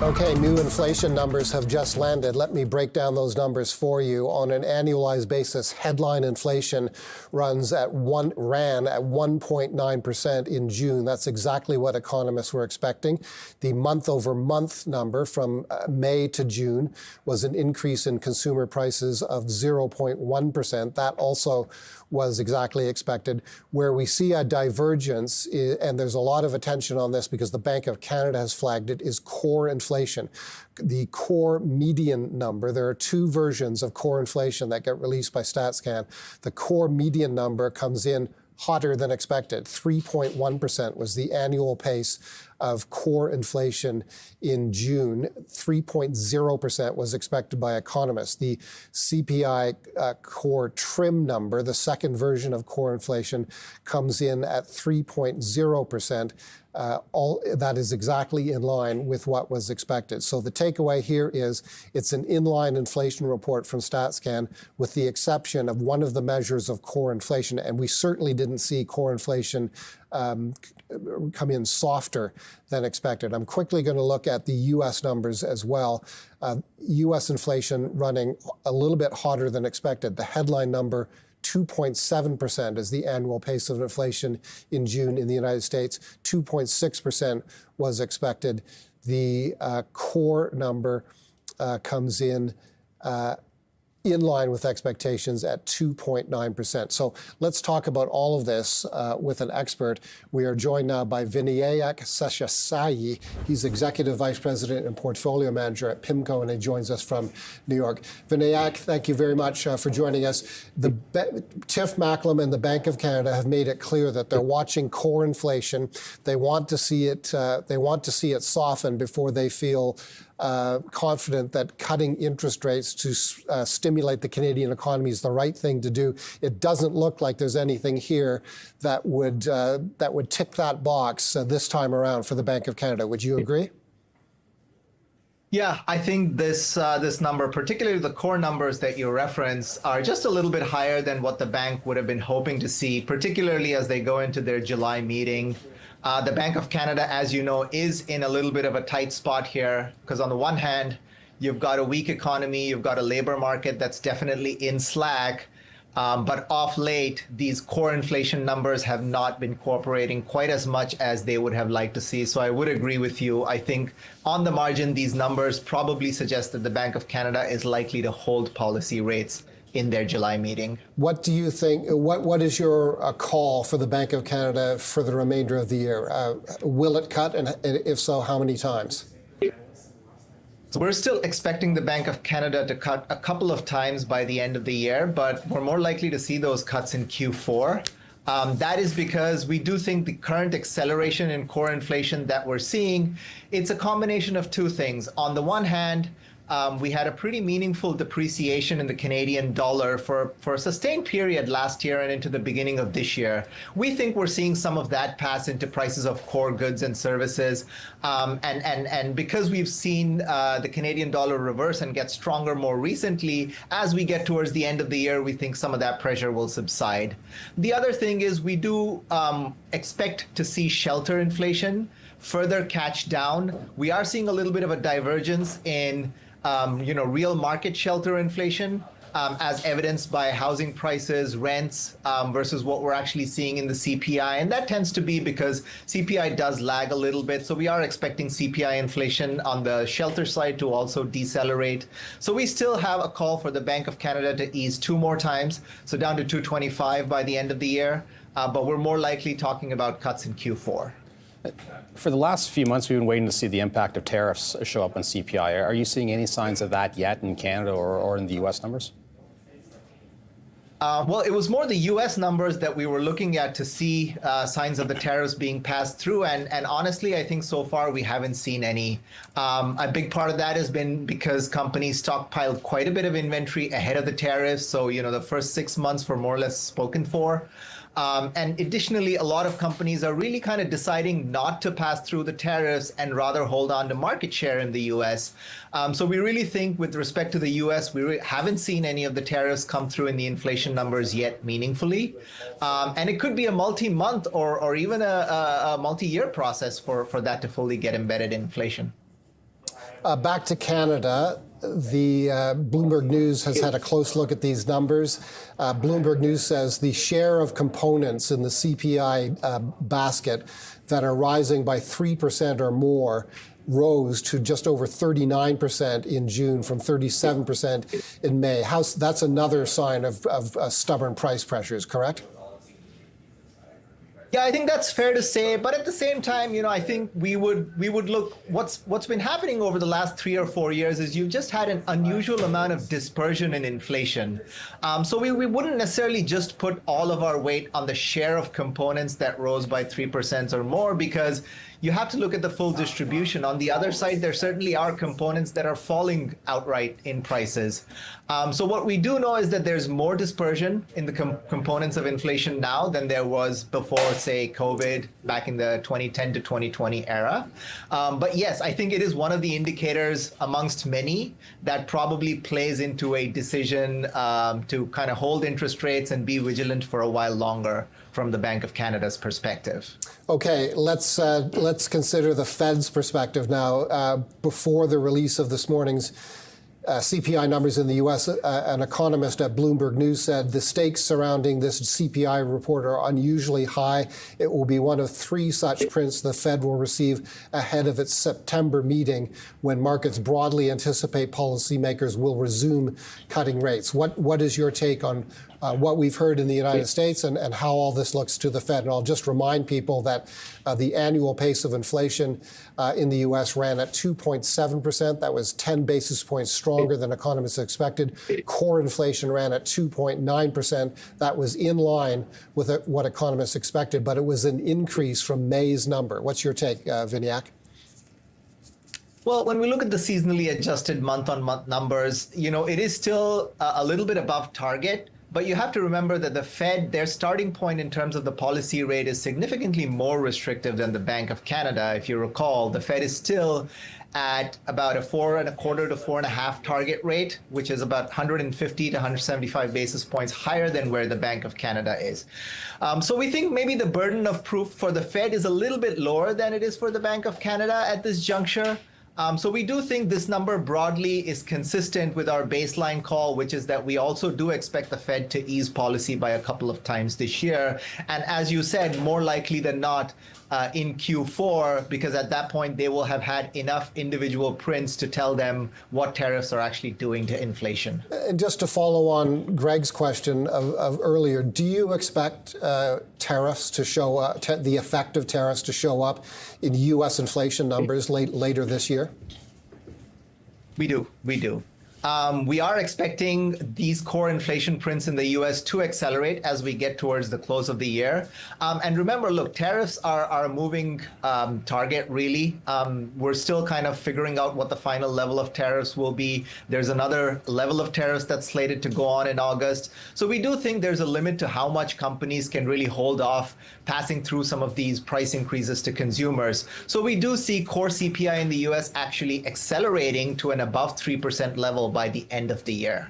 Okay, new inflation numbers have just landed. Let me break down those numbers for you. On an annualized basis, headline inflation ran at 1.9% in June. That's exactly what economists were expecting. The month-over-month number from May to June was an increase in consumer prices of 0.1%. That also was exactly expected. Where we see a divergence, and there's a lot of attention on this because the Bank of Canada has flagged it, is core inflation. The core median number, there are two versions of core inflation that get released by StatsCan. The core median number comes in hotter than expected. 3.1% was the annual pace of core inflation in June. 3.0% was expected by economists. The CPI core trim number, the second version of core inflation, comes in at 3.0%. That is exactly in line with what was expected. So the takeaway here is it's an inline inflation report from StatsCan with the exception of one of the measures of core inflation. And we certainly didn't see core inflation come in softer than expected. I'm quickly going to look at the U.S. numbers as well. U.S. inflation running a little bit hotter than expected. The headline number, 2.7% is the annual pace of inflation in June in the United States. 2.6% was expected. The core number comes in line with expectations at 2.9%. So let's talk about all of this with an expert. We are joined now by Vinayak Seshasayee. He's Executive Vice President and Portfolio Manager at PIMCO, and he joins us from New York. Vinayak, thank you very much for joining us. Tiff Macklem and the Bank of Canada have made it clear that they're watching core inflation. They want to see it. They want to see it soften before they feel confident that cutting interest rates to stimulate the Canadian economy is the right thing to do. It doesn't look like there's anything here that would tick that box this time around for the Bank of Canada. Would you agree? Yeah, I think this number, particularly the core numbers that you reference, are just a little bit higher than what the bank would have been hoping to see, particularly as they go into their July meeting. The Bank of Canada, as you know, is in a little bit of a tight spot here because on the one hand, you've got a weak economy, you've got a labor market that's definitely in slack, but off late, these core inflation numbers have not been cooperating quite as much as they would have liked to see. So I would agree with you. I think on the margin, these numbers probably suggest that the Bank of Canada is likely to hold policy rates in their July meeting. What do you think, what is your call for the Bank of Canada for the remainder of the year? Will it cut, and if so, how many times? So we're still expecting the Bank of Canada to cut a couple of times by the end of the year, but we're more likely to see those cuts in Q4. That is because we do think the current acceleration in core inflation that we're seeing, it's a combination of two things. On the one hand, we had a pretty meaningful depreciation in the Canadian dollar for a sustained period last year and into the beginning of this year. We think we're seeing some of that pass into prices of core goods and services. And because we've seen the Canadian dollar reverse and get stronger more recently, as we get towards the end of the year, we think some of that pressure will subside. The other thing is we do expect to see shelter inflation further catch down. We are seeing a little bit of a divergence in real market shelter inflation, as evidenced by housing prices, rents, versus what we're actually seeing in the CPI. And that tends to be because CPI does lag a little bit. So we are expecting CPI inflation on the shelter side to also decelerate. So we still have a call for the Bank of Canada to ease 2 more times, so down to 225 by the end of the year. But we're more likely talking about cuts in Q4. For the last few months, we've been waiting to see the impact of tariffs show up on CPI. Are you seeing any signs of that yet in Canada or in the U.S. numbers? Well, it was more the U.S. numbers that we were looking at to see signs of the tariffs being passed through. And honestly, I think so far we haven't seen any. A big part of that has been because companies stockpiled quite a bit of inventory ahead of the tariffs. So, the first 6 months were more or less spoken for. And additionally, a lot of companies are really kind of deciding not to pass through the tariffs and rather hold on to market share in the U.S. So we really think with respect to the U.S., we haven't seen any of the tariffs come through in the inflation numbers yet meaningfully. And it could be a multi-month or even a multi-year process for that to fully get embedded in inflation. Back to Canada. The Bloomberg News has had a close look at these numbers. Bloomberg News says the share of components in the CPI basket that are rising by 3% or more rose to just over 39% in June from 37% in May. That's another sign of stubborn price pressures, correct? Yeah, I think that's fair to say. But at the same time, I think we would look what's been happening over the last 3 or 4 years is you've just had an unusual amount of dispersion in inflation. So we wouldn't necessarily just put all of our weight on the share of components that rose by 3% or more, because you have to look at the full distribution. On the other side, there certainly are components that are falling outright in prices. So what we do know is that there's more dispersion in the components of inflation now than there was before, say, COVID, back in the 2010 to 2020 era. But yes, I think it is one of the indicators amongst many that probably plays into a decision to kind of hold interest rates and be vigilant for a while longer from the Bank of Canada's perspective. Okay, let's consider the Fed's perspective now. Before the release of this morning's CPI numbers in the U.S., an economist at Bloomberg News said the stakes surrounding this CPI report are unusually high. It will be one of 3 such prints the Fed will receive ahead of its September meeting, when markets broadly anticipate policymakers will resume cutting rates. What is your take on what we've heard in the United States and how all this looks to the Fed? And I'll just remind people that the annual pace of inflation in the U.S. ran at 2.7%. That was 10 basis points stronger than economists expected. Core inflation ran at 2.9%. That was in line with what economists expected, but it was an increase from May's number. What's your take, Vinayak? Well, when we look at the seasonally adjusted month-on-month numbers, it is still a little bit above target. But you have to remember that the Fed, their starting point in terms of the policy rate is significantly more restrictive than the Bank of Canada. If you recall, the Fed is still at about a 4.25 to 4.5 target rate, which is about 150 to 175 basis points higher than where the Bank of Canada is. So we think maybe the burden of proof for the Fed is a little bit lower than it is for the Bank of Canada at this juncture. So we do think this number broadly is consistent with our baseline call, which is that we also do expect the Fed to ease policy by a couple of times this year. And as you said, more likely than not in Q4, because at that point they will have had enough individual prints to tell them what tariffs are actually doing to inflation. And just to follow on Greg's question of earlier, do you expect tariffs to show up, the effect of tariffs to show up in U.S. inflation numbers later this year? We do. We are expecting these core inflation prints in the U.S. to accelerate as we get towards the close of the year. And remember, look, tariffs are a moving target, really. We're still kind of figuring out what the final level of tariffs will be. There's another level of tariffs that's slated to go on in August. So we do think there's a limit to how much companies can really hold off passing through some of these price increases to consumers. So we do see core CPI in the U.S. actually accelerating to an above 3% level by the end of the year.